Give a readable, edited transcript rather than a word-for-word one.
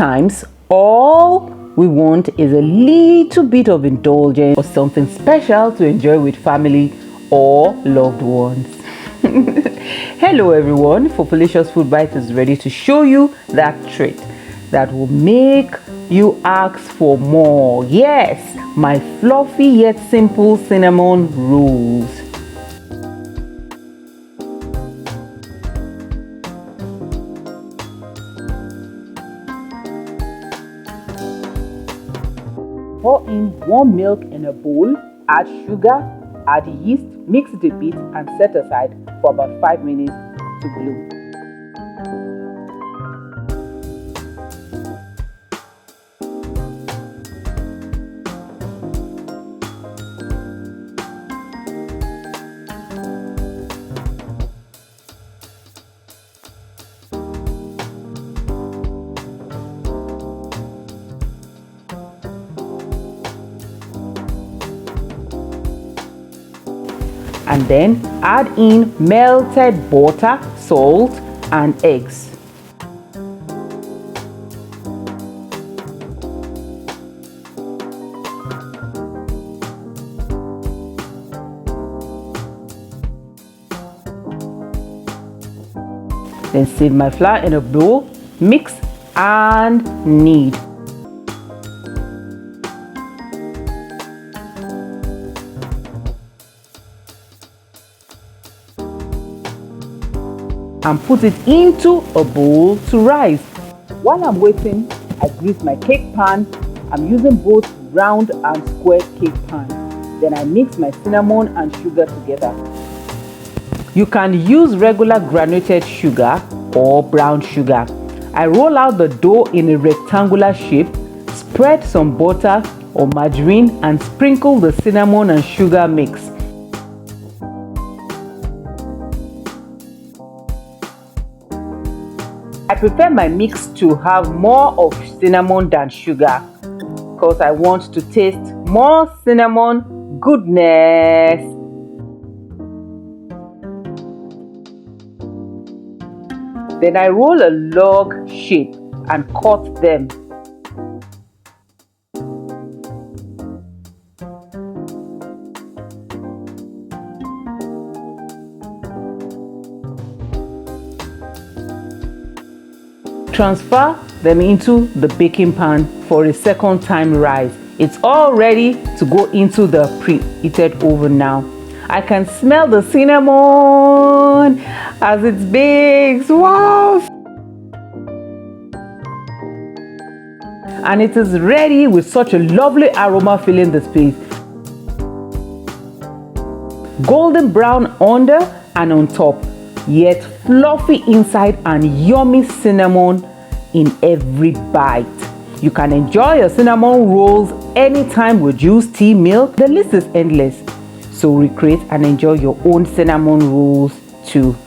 Sometimes all we want is a little bit of indulgence or something special to enjoy with family or loved ones. Hello everyone, Fofolicious Food Bites is ready to show you that treat that will make you ask for more. Yes, my fluffy yet simple cinnamon rolls. Pour in warm milk in a bowl, add sugar, add yeast, mix it a bit and set aside for about 5 minutes to bloom. And then add in melted butter, salt and eggs. Then sieve my flour in a bowl, mix and knead. And put it into a bowl to rise. While I'm waiting, I grease my cake pan. I'm using both round and square cake pan. Then I mix my cinnamon and sugar together. You can use regular granulated sugar or brown sugar. I roll out the dough in a rectangular shape, spread some butter or margarine and sprinkle the cinnamon and sugar mix. I prefer my mix to have more of cinnamon than sugar because I want to taste more cinnamon goodness. Then I roll a log shape and cut them. Transfer them into the baking pan for a second time rise. It's all ready to go into the preheated oven now. I can smell the cinnamon as it bakes. Wow! And it is ready with such a lovely aroma filling the space. Golden brown under and on top, yet fluffy inside and yummy cinnamon in every bite. You can enjoy your cinnamon rolls anytime with juice, tea, milk. The list is endless. So recreate and enjoy your own cinnamon rolls too.